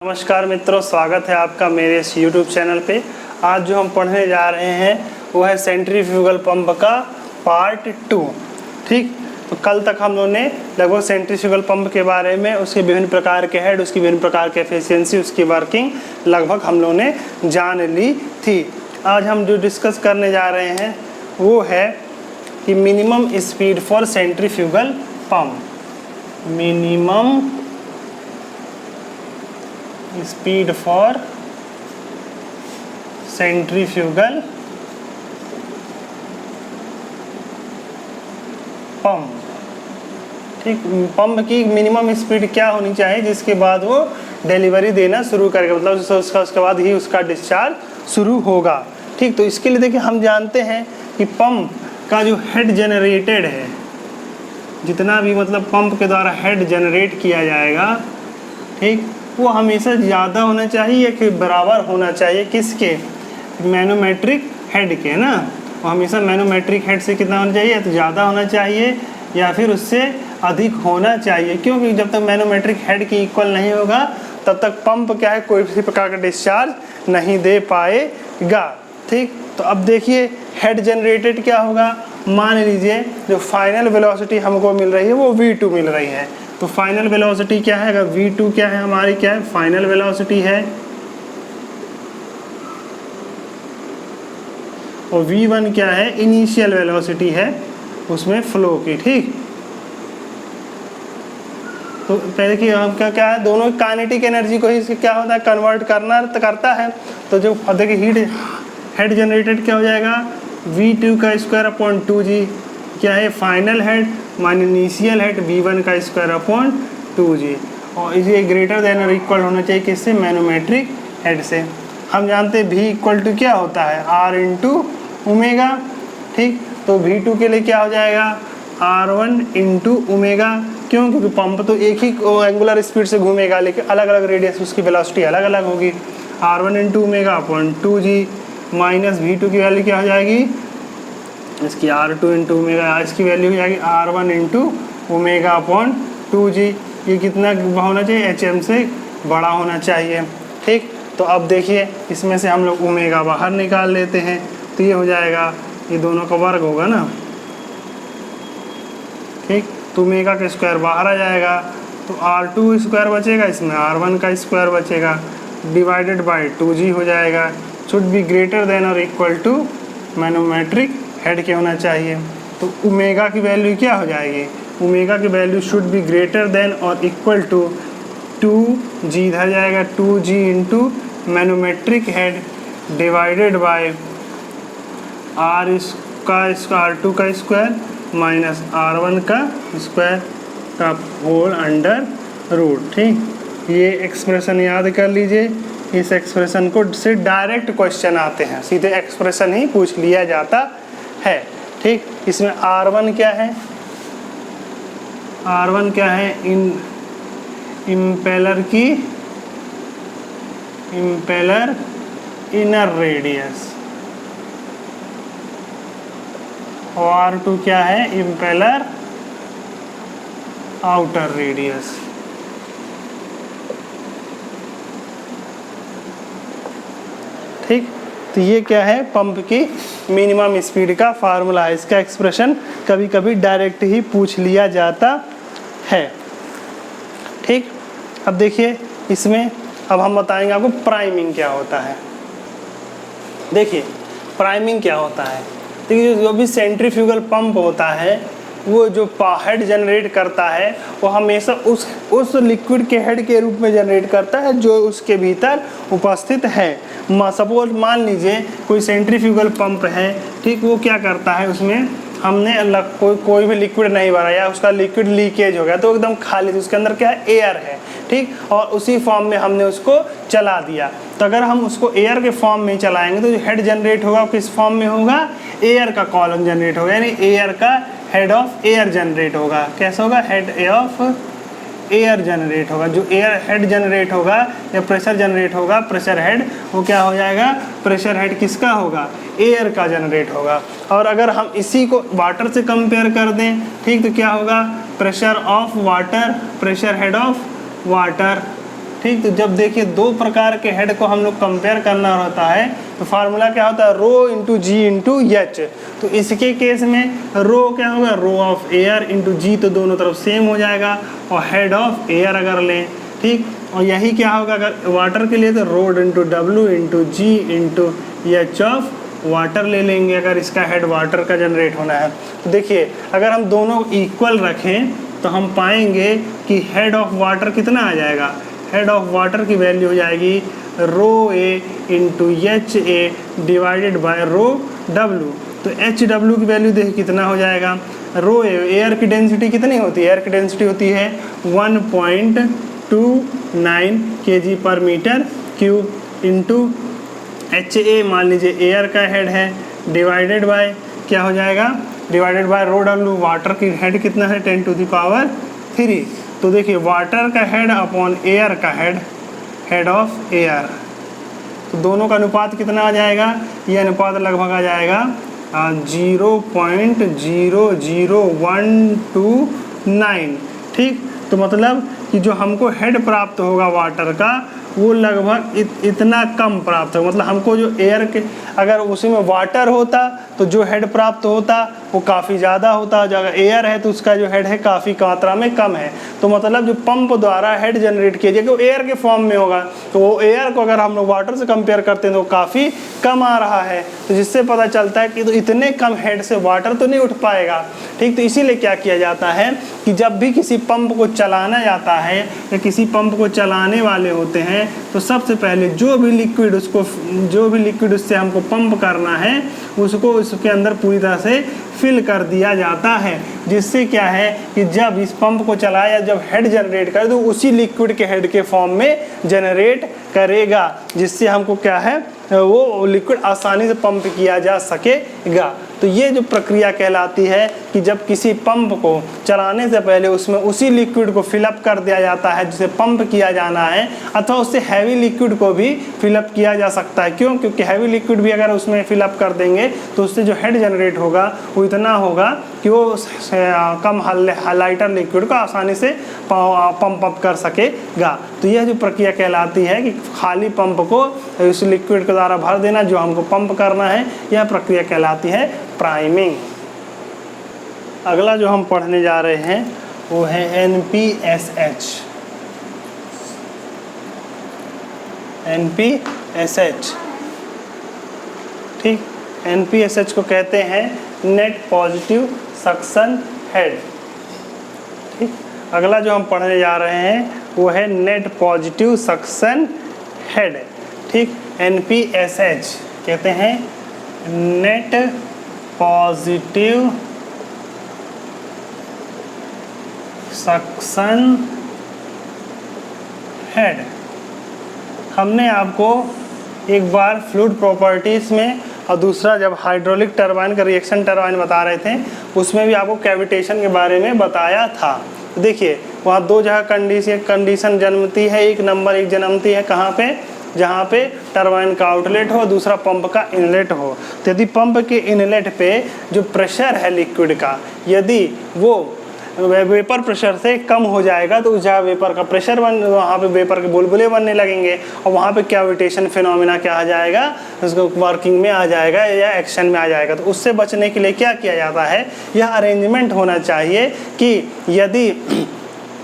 नमस्कार मित्रों, स्वागत है आपका मेरे इस YouTube चैनल पे। आज जो हम पढ़ने जा रहे हैं वो है सेंट्रीफ्यूगल पंप का पार्ट 2। ठीक, तो कल तक हम लोगों ने लगभग सेंट्रीफ्यूगल पंप के बारे में, उसके विभिन्न प्रकार के हेड, उसकी विभिन्न प्रकार के एफिशिएंसी, उसकी वर्किंग लगभग हम लोगों ने जान ली थी। आज हम जो डिस्कस करने जा रहे हैं वो है कि minimum speed for centrifugal pump. Minimum speed for centrifugal pump. ठीक, पंप की मिनिमम स्पीड क्या होनी चाहिए जिसके बाद वो डिलीवरी देना शुरू करेगा, मतलब उसके बाद ही उसका डिस्चार्ज शुरू होगा। ठीक, तो इसके लिए देखिए हम जानते हैं कि पंप का जो हेड जनरेटेड है, जितना भी मतलब पंप के द्वारा हेड जनरेट किया जाएगा, ठीक, वो हमेशा ज़्यादा होना चाहिए या कि बराबर होना चाहिए किसके, मैनोमेट्रिक हेड के ना। वो हमेशा मैनोमेट्रिक हेड से कितना होना चाहिए, तो ज़्यादा होना चाहिए या फिर उससे अधिक होना चाहिए। क्योंकि जब तक मैनोमेट्रिक हेड की इक्वल नहीं होगा तब तक पंप क्या है, कोई भी प्रकार का डिस्चार्ज नहीं दे पाएगा। ठीक, तो अब देखिए हेड जनरेटेड क्या होगा। मान लीजिए जो फाइनल वेलोसिटी हमको मिल रही है वो v2 मिल रही है, तो फाइनल वेलोसिटी क्या है, अगर v2 क्या है, हमारी क्या है, फाइनल वेलोसिटी है, और v1 क्या है, इनिशियल वेलोसिटी है उसमें फ्लो की। ठीक, तो पहले की हम क्या है, दोनों काइनेटिक एनर्जी को ही क्या होता है, कन्वर्ट करता है। तो जो देखिए हेड जनरेटेड क्या हो जाएगा, v2 का स्क्वायर अपॉन 2g क्या है, फाइनल हेड मान इनिशियल हेड v1 का स्क्वायर अपॉन 2g, और ये ग्रेटर देन और इक्वल होना चाहिए किससे, मैनोमेट्रिक हेड से। हम जानते हैं v इक्वल टू क्या होता है, r इंटू ओमेगा। ठीक, तो v2 के लिए क्या हो जाएगा, r1 इंटू ओमेगा। क्यों, क्योंकि पंप तो एक ही एंगुलर स्पीड से घूमेगा लेकिन अलग अलग रेडियस, उसकी वेलोसिटी अलग अलग होगी। r1 into omega upon 2g minus v2 की वैल्यू क्या हो जाएगी, इसकी r2 इंटू ओमेगा, इसकी वैल्यू हो जाएगी r1 into omega upon 2g। ये कितना होना चाहिए, hm से बड़ा होना चाहिए। ठीक, तो अब देखिए इसमें से हम लोग ओमेगा बाहर निकाल लेते हैं, तो ये हो जाएगा, ये दोनों का वर्ग होगा ना। ठीक, तो ओमेगा का स्क्वायर बाहर आ जाएगा, तो r2 स्क्वायर बचेगा, इसमें r1 का स्क्वायर बचेगा, डिवाइडेड बाय 2g हो जाएगा। शुड बी ग्रेटर देन और इक्वल टू मैनोमेट्रिक हेड के होना चाहिए। तो ओमेगा की वैल्यू क्या हो जाएगी, ओमेगा की value should be greater than और इक्वल टू 2g, इधर जाएगा 2g into manometric head divided by r2 का स्क्वायर माइनस r1 का स्क्वायर का होल अंडर रूट। ठीक, ये एक्सप्रेशन याद कर लीजिए। इस एक्सप्रेशन को से डायरेक्ट क्वेश्चन आते हैं, सीधे एक्सप्रेशन ही पूछ लिया जाता है। ठीक, इसमें r1 क्या है, r1 क्या है, इम्पेलर की इम्पेलर इनर रेडियस, और r2 क्या है, इम्पेलर आउटर रेडियस। ठीक, तो ये क्या है, पंप की मिनिमम स्पीड का फार्मूला है। इसका एक्सप्रेशन कभी कभी डायरेक्ट ही पूछ लिया जाता है। ठीक, अब देखिए इसमें अब हम बताएंगे आपको प्राइमिंग क्या होता है। देखिए प्राइमिंग क्या होता है, देखिए जो भी सेंट्रीफ्यूगल पंप होता है वो जो हेड जनरेट करता है वो हमेशा उस लिक्विड के हेड के रूप में जनरेट करता है जो उसके भीतर उपस्थित है। सपोज मान लीजिए कोई सेंट्रीफ्यूगल पंप है, ठीक, वो क्या करता है, उसमें हमने कोई भी लिक्विड नहीं भरा या उसका लिक्विड लीकेज हो गया तो एकदम खाली, उसके अंदर क्या है, एयर है। ठीक, और उसी फॉर्म में हमने उसको चला दिया, तो अगर हम उसको एयर के फॉर्म में चलाएंगे तो जो हेड जनरेट होगा किस फॉर्म में होगा, एयर का कॉलम जनरेट होगा, यानी एयर का हेड ऑफ एयर जनरेट होगा। कैसा होगा, हेड ऑफ एयर जनरेट होगा। जो एयर हेड जनरेट होगा या प्रेशर जनरेट होगा, प्रेशर हेड, वो क्या हो जाएगा, प्रेशर हेड किसका होगा, एयर का जनरेट होगा। और अगर हम इसी को वाटर से कंपेयर कर दें, ठीक, तो क्या होगा, pressure of water, pressure head of water. ठीक। तो जब देखिए दो प्रकार के हेड को हम लोग कंपेयर करना होता है तो फार्मूला क्या होता है, rho into G into H. तो इसके केस में रो क्या होगा, रो ऑफ एयर इंटू जी, तो दोनों तरफ सेम हो जाएगा, और हेड ऑफ एयर अगर लें, ठीक। और यही क्या होगा अगर वाटर के लिए, तो rho into W into G into H of water ले लेंगे, अगर इसका हेड वाटर का जनरेट होना है। तो देखिए अगर हम दोनों इक्वल रखें तो हम पाएंगे कि हेड ऑफ वाटर कितना आ जाएगा, हेड ऑफ वाटर की वैल्यू हो जाएगी rho A into H A divided by rho W. तो एच डब्ल्यू की वैल्यू देखिए कितना हो जाएगा, रो ए, एयर की डेंसिटी कितनी होती है, एयर की डेंसिटी होती है 1.29 kg पर metre cube into H A मान लीजिए एयर का हेड है, डिवाइडेड बाय क्या हो जाएगा, divided by rho W, water की हेड कितना है 10⁻3। तो देखिए वाटर का हेड अपॉन एयर का हेड, हेड ऑफ एयर, तो दोनों का अनुपात कितना आ जाएगा, ये अनुपात लगभग आ जाएगा 0.00129, ठीक। तो मतलब कि जो हमको हेड प्राप्त होगा वाटर का वो लगभग इतना कम प्राप्त होगा, मतलब हमको जो एयर के अगर उसी में वाटर होता तो जो हेड प्राप्त होता वो काफ़ी ज़्यादा होता, जो अगर एयर है तो उसका जो हेड है काफ़ी मात्रा में कम है। तो मतलब जो पंप द्वारा हेड जनरेट किया जाएगा वो एयर के फॉर्म में होगा, तो वो एयर को अगर हम लोग वाटर से कंपेयर करते हैं तो काफ़ी कम आ रहा है, तो जिससे पता चलता है कि तो इतने कम हेड से वाटर तो नहीं उठ पाएगा, ठीक। तो इसीलिए क्या किया जाता है कि जब भी किसी पंप को चलाना जाता है या किसी पंप को चलाने वाले होते हैं तो सबसे पहले जो भी लिक्विड उससे हमको पंप करना है उसको उसके अंदर पूरी तरह से फिल कर दिया जाता है, जिससे क्या है कि जब इस पंप को चलाया, जब हेड जनरेट करे तो उसी लिक्विड के हेड के फॉर्म में जनरेट करेगा, जिससे हमको क्या है वो लिक्विड आसानी से पंप किया जा सकेगा। तो ये जो प्रक्रिया कहलाती है कि जब किसी पंप को चलाने से पहले उसमें उसी लिक्विड को फिलअप कर दिया जाता है जिसे पंप किया जाना है, अथवा उससे हैवी लिक्विड को भी फिलअप किया जा सकता है। क्यों? क्योंकि हैवी लिक्विड भी अगर उसमें फिलअप कर देंगे तो उससे जो हेड जनरेट होगा वो इतना होगा कि वो कम लाइटर लिक्विड को आसानी से पंप अप कर सकेगा। तो यह जो प्रक्रिया कहलाती है कि खाली पंप को उस लिक्विड के द्वारा भर देना जो हमको पंप करना है, यह प्रक्रिया कहलाती है प्राइमिंग। अगला जो हम पढ़ने जा रहे हैं वो है NPSH। NPSH, ठीक। NPSH को कहते हैं नेट पॉजिटिव सक्शन हेड, ठीक। अगला जो हम पढ़ने जा रहे हैं वो है नेट पॉजिटिव सक्शन हेड, ठीक। NPSH कहते हैं नेट पॉजिटिव सक्शन हेड। हमने आपको एक बार फ्लूइड प्रॉपर्टीज़ में और दूसरा जब हाइड्रोलिक टरबाइन का रिएक्शन टरबाइन बता रहे थे उसमें भी आपको कैविटेशन के बारे में बताया था। देखिए वहाँ दो जगह कंडीशन जन्मती है, एक जन्मती है कहाँ पे, जहाँ पे टरबाइन का आउटलेट हो, दूसरा पंप का इनलेट हो। तो यदि पंप के इनलेट पे जो प्रेशर है लिक्विड का, यदि वो वेपर प्रेशर से कम हो जाएगा तो उस जगह वेपर का प्रेशर वहाँ पे वेपर के बुलबुले बनने लगेंगे और वहाँ पे कैविटेशन फिनोमिना क्या आ जाएगा, उसको वर्किंग में आ जाएगा या एक्शन में आ जाएगा। तो उससे बचने के लिए क्या किया जाता है, यह अरेंजमेंट होना चाहिए कि यदि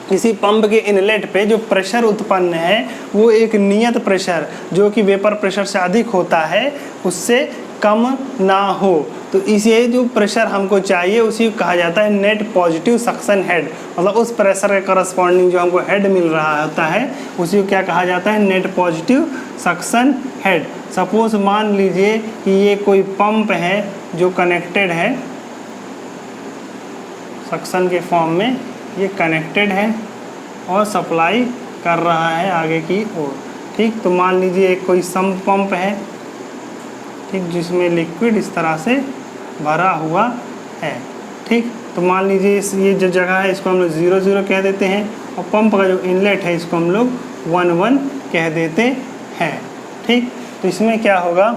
किसी पंप के इनलेट पे जो प्रेशर उत्पन्न है वो एक नियत प्रेशर जो कि वेपर प्रेशर से अधिक होता है उससे कम ना हो, तो इसे जो प्रेशर हमको चाहिए उसी को कहा जाता है नेट पॉजिटिव सक्शन हेड। मतलब उस प्रेशर के करस्पॉन्डिंग जो हमको हेड मिल रहा होता है उसी को क्या कहा जाता है, net positive suction head. Suppose मान लीजिए कि ये कोई पंप है जो कनेक्टेड है सक्शन के फॉर्म में, ये कनेक्टेड है और सप्लाई कर रहा है आगे की ओर, ठीक। तो मान लीजिए एक कोई सम्प पंप है, ठीक, जिसमें लिक्विड इस तरह से भरा हुआ है, ठीक। तो मान लीजिए ये जो जगह है इसको हम लोग 0 कह देते हैं और पंप का जो इनलेट है इसको हम लोग 1 कह देते हैं, ठीक। तो इसमें क्या होगा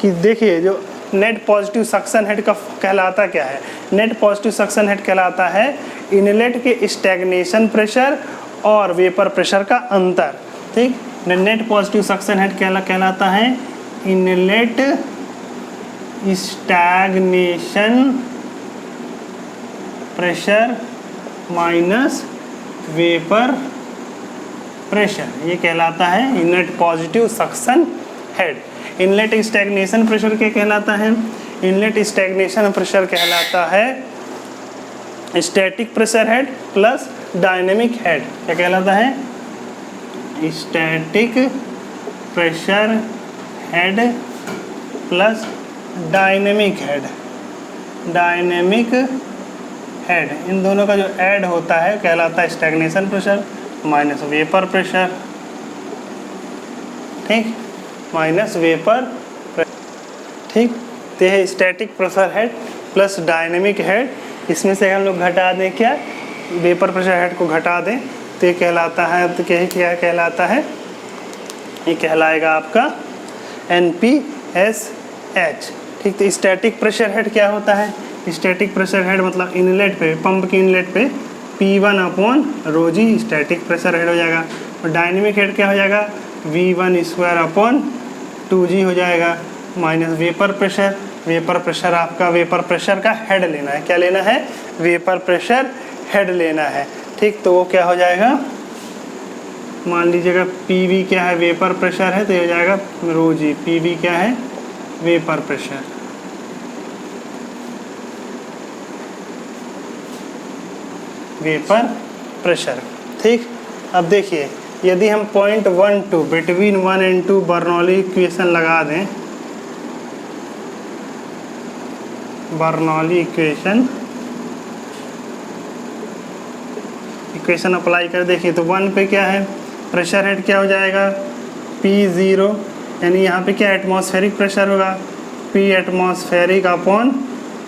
कि देखिए जो नेट पॉजिटिव सक्शन हेड का कहलाता क्या है, नेट पॉजिटिव सक्शन हेड कहलाता है इनलेट के स्टैग्नेशन प्रेशर और वेपर प्रेशर का अंतर। ठीक। नेट पॉजिटिव सक्शन हेड कहलाता है inlet stagnation pressure minus vapour pressure, ये कहलाता है inlet positive suction head. Inlet stagnation pressure क्या कहलाता है? इनलेट स्टैग्नेशन प्रेशर कहलाता है static pressure head plus dynamic head. क्या कहलाता है? Static pressure head plus dynamic head. Dynamic head, इन दोनों का जो ऐड होता है कहलाता है stagnation pressure minus vapour pressure, ठीक, माइनस वेपर, ठीक। तो यह static pressure head plus dynamic head, इसमें से हम लोग घटा दें क्या, वेपर प्रेशर हेड को घटा दें तो ये कहलाता है, तो क्या कहलाता है, ये कहलाएगा आपका NPSH, ठीक। तो स्टैटिक प्रेशर हेड क्या होता है? स्टैटिक प्रेशर हेड मतलब इनलेट पे, पंप के इनलेट पे P1/ρg स्टैटिक प्रेशर हेड हो जाएगा, और डायनेमिक हेड क्या हो जाएगा? V1² 2g हो जाएगा, minus vapour pressure. Vapour pressure आपका, वेपर प्रेशर का हेड लेना है, क्या लेना है? वेपर प्रेशर हेड लेना है, ठीक। तो वो क्या हो जाएगा, मान लीजिएगा PV क्या है? वेपर प्रेशर है, तो ये हो जाएगा ρg। PV क्या है? Vapour pressure. वेपर प्रेशर, ठीक। अब देखिए, यदि हम point 1 2 between 1 and 2 Bernoulli equation लगा दें, बर्नौली इक्वेशन अप्लाई कर देखिए, तो 1 पे क्या है? प्रेशर हेड क्या हो जाएगा? P0, यानी यहाँ पे क्या एटमॉस्फेरिक प्रेशर होगा? P atmospheric upon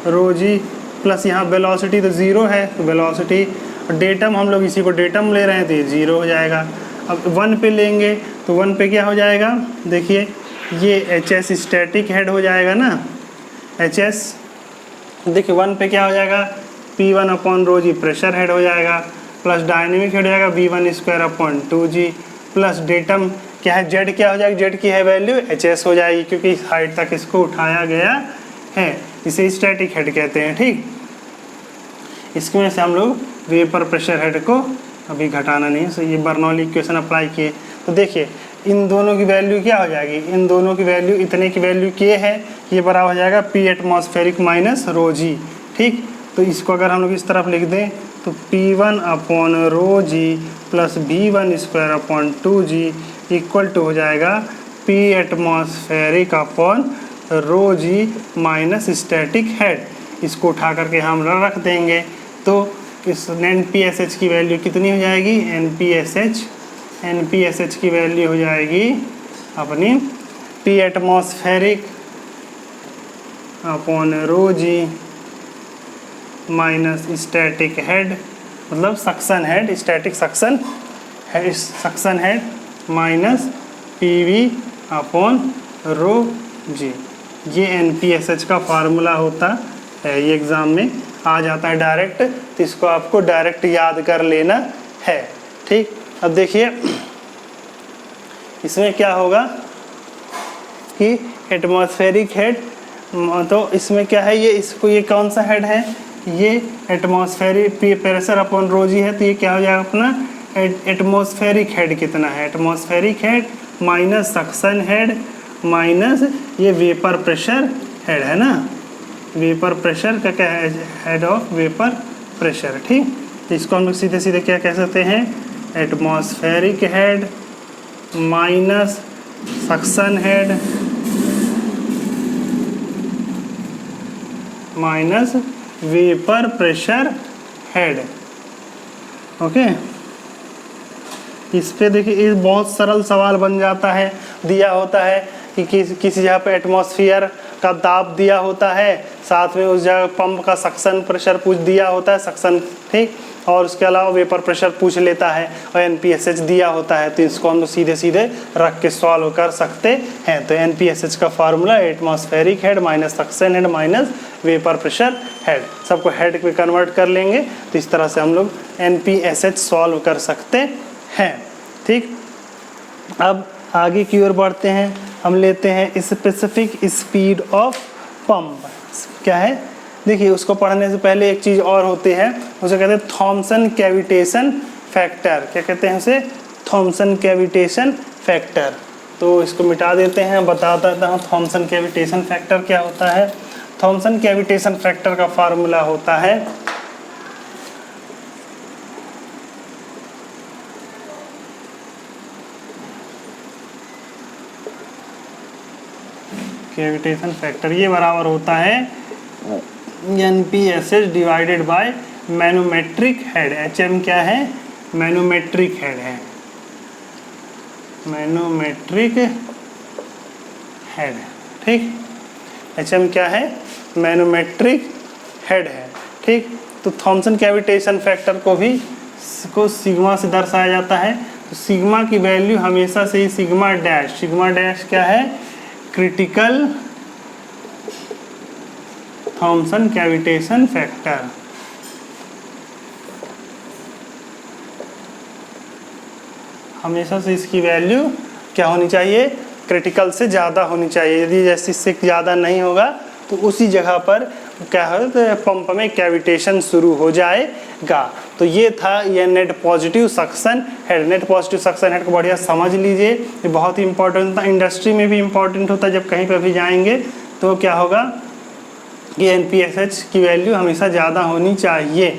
ρg, plus यहाँ वेलोसिटी तो 0 है, तो वेलोसिटी, डेटम हम लोग इसी को डेटम ले रहे हैं तो ये 0 हो जाएगा। अब 1 पे लेंगे तो 1 पे क्या हो जाएगा? देखिए ये HS स्टैटिक हेड हो जाएगा ना, HS, देखिए 1 पे क्या हो जाएगा? P1/ρg प्रेशर हेड हो जाएगा, प्लस डायनेमिक हेड हो जाएगा V1² 2g, प्लस डेटम क्या है? Z क्या हो जाएगी? Z की है वैल्यू HS हो जाएगी, क्योंकि इस हाइट तक इसको उठाया गया है, इसे स्टैटिक हेड कहते हैं, ठीक। इसमें से हम लोग वेपर प्रेशर हेड को अभी घटाना नहीं है, सो ये बर्नौली इक्वेशन अप्लाई किए तो देखिए इन दोनों की वैल्यू क्या हो जाएगी? इन दोनों की वैल्यू, इतने की वैल्यू K है, ये बराबर हो जाएगा P एटमॉस्फेरिक माइनस ρg, ठीक। तो इसको अगर हम लोग इस तरफ लिख दें तो P1/ρg plus V1² 2g equal to हो जाएगा P atmospheric upon ρg minus static head. इसको उठा करके हम रख देंगे तो इस NPSH की वैल्यू कितनी हो जाएगी? NPSH की वैल्यू हो जाएगी अपनी P atmospheric upon ρg minus static head, मतलब suction head, static suction head minus PV/ρg। ये NPSH का फार्मूला होता है, ये एग्ज़ाम में आ जाता है डायरेक्ट, तो इसको आपको डायरेक्ट याद कर लेना है, ठीक। अब देखिए इसमें क्या होगा कि एटमॉस्फेरिक हेड, तो इसमें क्या है, ये इसको, ये कौन सा हेड है? ये एटमॉस्फेरिक प्रेशर अपॉन ρg है, तो ये क्या हो जाएगा अपना एटमॉस्फेरिक हेड कितना है? Atmospheric head minus suction head minus ये वेपर प्रेशर हेड है ना, वेपर प्रेशर का क्या है? हेड ऑफ वेपर प्रेशर, ठीक। तो इसको हम लोग सीधे सीधे क्या कह सकते हैं? Atmospheric head minus suction head minus vapour pressure head, okay. इस पे देखिए, ये बहुत सरल सवाल बन जाता है, दिया होता है कि किसी जगह पे एटमॉस्फेयर का दाब दिया होता है, साथ में उस जगह पंप का सक्शन प्रेशर पूछ दिया होता है, सक्शन, ठीक, और उसके अलावा वेपर प्रेशर पूछ लेता है और NPSH दिया होता है, तो इसको हम लोग सीधे सीधे रख के सॉल्व कर सकते हैं। तो NPSH का formula atmospheric head minus suction head minus vapour pressure head, सबको हेड पे कन्वर्ट कर लेंगे, तो इस तरह से हम लोग NPSH सॉल्व कर सकते हैं, ठीक। अब आगे की ओर बढ़ते हैं, हम लेते हैं स्पेसिफिक स्पीड ऑफ पंप। क्या है, देखिए उसको पढ़ने से पहले एक चीज़ और होती है, उसे कहते हैं थॉमसन कैविटेशन फैक्टर। क्या कहते हैं उसे? Thomson cavitation factor. तो इसको मिटा देते हैं, बता देता हूँ थॉमसन कैविटेशन फैक्टर क्या होता है। थॉमसन कैविटेशन फैक्टर का फार्मूला होता है कैविटेशन फैक्टर, ये बराबर होता है NPSH divided by manometric head. HM क्या है? मैनोमेट्रिक हेड है, मैनोमेट्रिक हेड। ठीक, HM क्या है? मैनोमेट्रिक हेड है। ठीक, तो थॉमसन कैविटेशन फैक्टर को सिग्मा से दर्शाया जाता है। तो सिग्मा की वैल्यू हमेशा से ही सिग्मा डैश क्या है? Critical Thomson cavitation factor. हमेशा से इसकी वैल्यू क्या होनी चाहिए? क्रिटिकल से ज़्यादा होनी चाहिए। यदि जैसे इससे ज़्यादा नहीं होगा तो उसी जगह पर क्या है, तो पंप में कैविटेशन शुरू हो जाएगा। तो ये था ये net positive suction head. Net positive suction head को बढ़िया समझ लीजिए, ये बहुत ही इंपॉर्टेंट था। इंडस्ट्री में भी इंपॉर्टेंट होता है, जब कहीं पर भी जाएंगे तो क्या होगा कि NPSH की वैल्यू हमेशा ज़्यादा होनी चाहिए।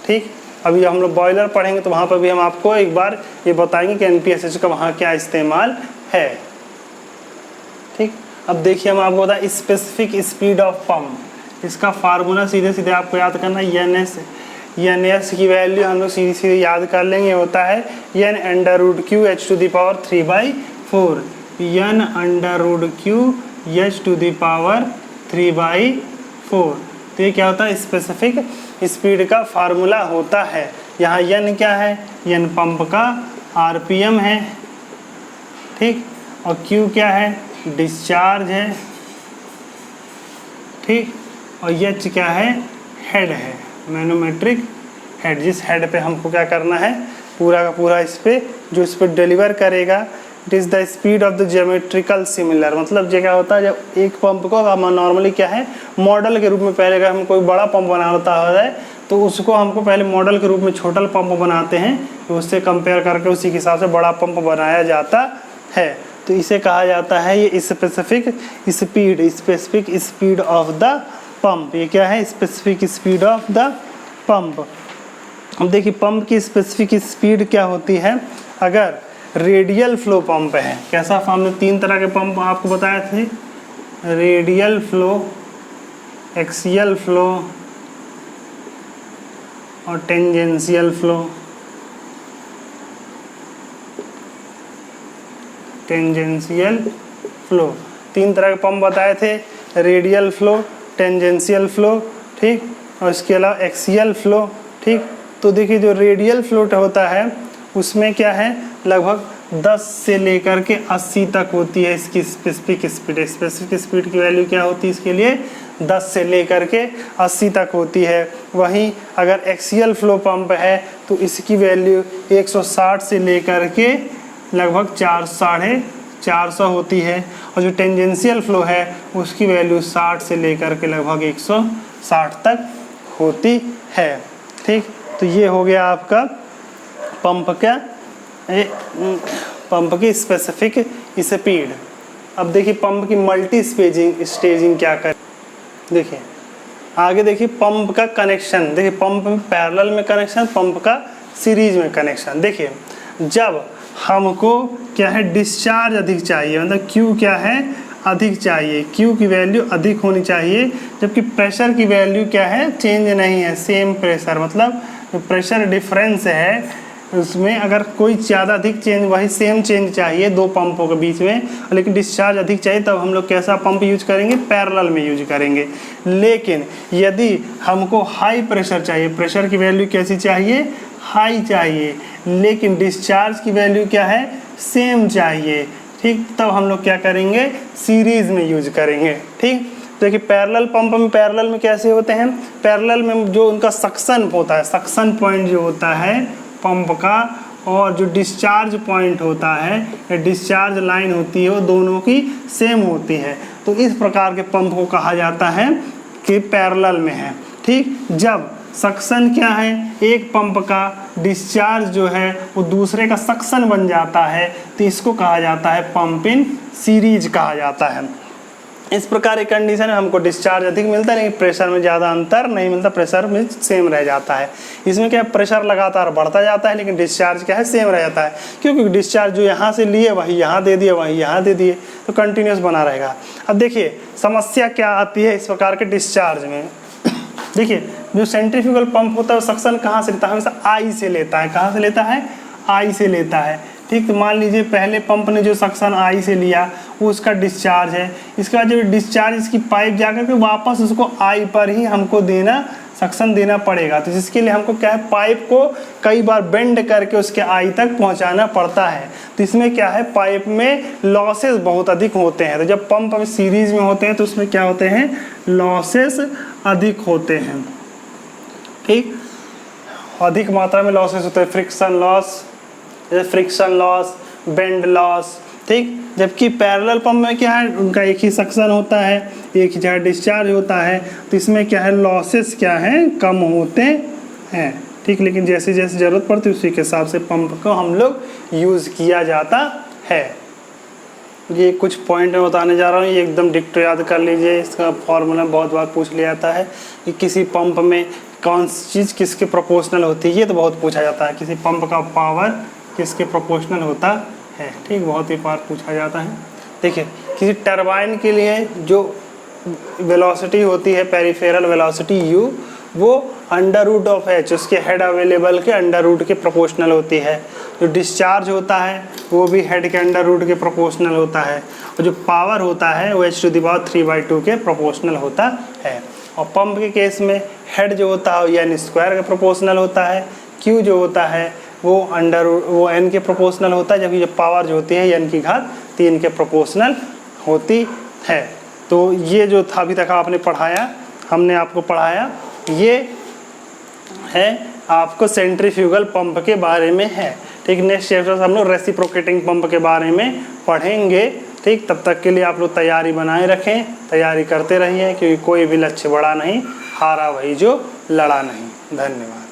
ठीक, अभी हम लोग बॉयलर पढ़ेंगे तो वहाँ पर भी हम आपको एक बार ये बताएंगे कि NPSH का वहाँ क्या इस्तेमाल है। ठीक, अब देखिए हम आपको बताएं स्पेसिफिक स्पीड ऑफ पंप। इसका फार्मूला सीधे सीधे आपको याद करना, NS की वैल्यू हम लोग सीधे सीधे याद कर लेंगे, होता है N√Q H⁴ N√Q H⁴। तो ये क्या होता है? स्पेसिफिक स्पीड का फार्मूला होता है। यहाँ N क्या है? N पंप का RPM है। ठीक, और Q क्या है? डिस्चार्ज है। ठीक, और H क्या है? हेड है, मैनोमेट्रिक हेड। जिस हेड पे हमको क्या करना है, पूरा का पूरा इस पे जो इस पे डिलीवर करेगा, it is the speed of the geometrical similar. मतलब ये क्या होता है, जब एक पंप को हम नॉर्मली क्या है मॉडल के रूप में, पहले अगर हम कोई बड़ा पंप बनाता है तो उसको हमको पहले मॉडल के रूप में छोटा पंप बनाते हैं, तो उससे कंपेयर करके उसी के हिसाब से बड़ा पंप बनाया जाता है। तो इसे कहा जाता है ये specific speed of the pump. ये क्या है? Specific speed of the pump. अब देखिए पंप की स्पेसिफिक स्पीड क्या होती है। अगर रेडियल फ्लो पंप है, कैसा? हमने 3 तरह के पंप आपको बताए थे, रेडियल फ्लो, एक्सियल फ्लो और टेंजेंशियल फ्लो। टेंजेंशियल फ्लो 3 तरह के पंप बताए थे, रेडियल फ्लो, टेंजेंशियल फ्लो, ठीक, और इसके अलावा एक्सियल फ्लो। ठीक, तो देखिए जो रेडियल फ्लो होता है उसमें क्या है, लगभग 10 से लेकर के 80 तक होती है इसकी स्पेसिफिक स्पीड। स्पेसिफिक स्पीड की वैल्यू क्या होती है इसके लिए? 10 से लेकर के 80 तक होती है। वहीं अगर एक्सियल फ्लो पंप है तो इसकी वैल्यू 160 से लेकर के लगभग 400 होती है। और जो टेंजेंशियल फ्लो है उसकी वैल्यू 60 से लेकर के लगभग 160 तक होती है। ठीक, तो ये हो गया आपका पंप की स्पेसिफिक स्पीड। अब देखिए पंप की मल्टी स्टेजिंग क्या कर, देखिए आगे देखिए पंप का कनेक्शन। देखिए पंप में पैरेलल में कनेक्शन, पंप का सीरीज में कनेक्शन। देखिए जब हमको क्या है डिस्चार्ज अधिक चाहिए, मतलब Q क्या है अधिक चाहिए, Q की वैल्यू अधिक होनी चाहिए, जबकि प्रेशर की वैल्यू क्या है चेंज नहीं है, सेम प्रेशर। मतलब जो प्रेशर डिफरेंस है उसमें अगर कोई ज़्यादा अधिक चेंज, वही सेम चेंज चाहिए दो पंपों के बीच में, लेकिन डिस्चार्ज अधिक चाहिए, तब हम लोग कैसा पंप यूज करेंगे? पैरेलल में यूज करेंगे। लेकिन यदि हमको हाई प्रेशर चाहिए, प्रेशर की वैल्यू कैसी चाहिए? हाई चाहिए, लेकिन डिस्चार्ज की वैल्यू क्या है? सेम चाहिए। ठीक, तब हम लोग क्या करेंगे? सीरीज में यूज करेंगे। ठीक, देखिए पैरेलल पंप में, पैरेलल में कैसे होते हैं? पैरेलल में जो उनका सक्शन होता है, सक्शन पॉइंट जो होता है पंप का, और जो डिस्चार्ज पॉइंट होता है या डिस्चार्ज लाइन होती है वो दोनों की सेम होती है। तो इस प्रकार के पंप को कहा जाता है कि पैरेलल में है। ठीक, जब सक्शन क्या है, एक पंप का डिस्चार्ज जो है वो दूसरे का सक्शन बन जाता है, तो इसको कहा जाता है पंप इन सीरीज कहा जाता है। इस प्रकार की कंडीशन में हमको डिस्चार्ज अधिक मिलता है लेकिन प्रेशर में ज़्यादा अंतर नहीं मिलता, प्रेशर में सेम रह जाता है। इसमें क्या प्रेशर लगातार बढ़ता जाता है लेकिन डिस्चार्ज क्या है, सेम रह जाता है, क्योंकि डिस्चार्ज जो यहाँ से लिए वही यहाँ दे दिए, वही यहाँ दे दिए, तो कंटिन्यूस बना रहेगा। अब देखिए समस्या क्या आती है इस प्रकार के डिस्चार्ज में। देखिए जो सेंट्रीफ्यूगल पंप होता है वो सक्शन कहाँ से लेता है, हमेशा आई से लेता है। कहाँ से लेता है, आई से लेता है। ठीक, तो मान लीजिए पहले पंप ने जो सक्शन आई से लिया वो उसका डिस्चार्ज है, इसके बाद जब डिस्चार्ज इसकी पाइप जाकर के वापस उसको आई पर ही हमको देना, सक्शन देना पड़ेगा। तो जिसके लिए हमको क्या है, पाइप को कई बार बेंड करके उसके आई तक पहुंचाना पड़ता है। तो इसमें क्या है, पाइप में लॉसेस बहुत अधिक होते हैं। तो जब पंप सीरीज में होते हैं तो उसमें क्या होते हैं, लॉसेस अधिक होते हैं। ठीक, अधिक मात्रा में लॉसेस होते हैं, friction loss, friction loss, bend loss. ठीक, जबकि पैरेलल पंप में क्या है, उनका एक ही सक्शन होता है, एक ही जगह डिस्चार्ज होता है, तो इसमें क्या है, लॉसेस क्या है, कम होते हैं। ठीक, लेकिन जैसे जैसे ज़रूरत पड़ती है उसी के हिसाब से पंप को हम लोग यूज़ किया जाता है। ये कुछ पॉइंट मैं बताने जा रहा हूँ, ये एकदम डिक्टो याद कर लीजिए। इसका फॉर्मूला बहुत बार पूछ लिया जाता है कि किसी पंप में कौन सी चीज़ किसके प्रोपोर्शनल होती है, ये तो बहुत पूछा जाता है। किसी पंप का पावर किसके प्रोपोर्शनल होता है, ठीक, बहुत ही बार पूछा जाता है। देखिए किसी टरबाइन के लिए जो वेलोसिटी होती है, पेरिफेरल वेलोसिटी u, वो अंडर रूट ऑफ h, उसके हेड अवेलेबल के अंडर रूट के प्रोपोर्शनल होती है। जो डिस्चार्ज होता है वो भी हेड के अंडर रूट के प्रोपोर्शनल होता है, और जो पावर होता है वो h⁴/2 के प्रोपोर्शनल होता है। और पंप के केस में हेड जो होता है n स्क्वायर के प्रोपोर्शनल होता है, q जो होता है वो वो n के प्रोपोर्शनल होता है, जबकि जो पावर जो होती है n⁻³ के प्रोपोर्शनल होती है। तो ये जो था अभी तक आपने पढ़ाया, हमने आपको पढ़ाया, ये है आपको सेंट्रीफ्यूगल पंप के बारे में है। ठीक, नेक्स्ट चैप्टर हम लोग रेसिप्रोकेटिंग पंप के बारे में पढ़ेंगे। ठीक, तब तक के लिए आप लोग तैयारी बनाए रखें, तैयारी करते रहिए, क्योंकि कोई भी लक्ष्य बड़ा नहीं, हारा वही जो लड़ा नहीं। धन्यवाद।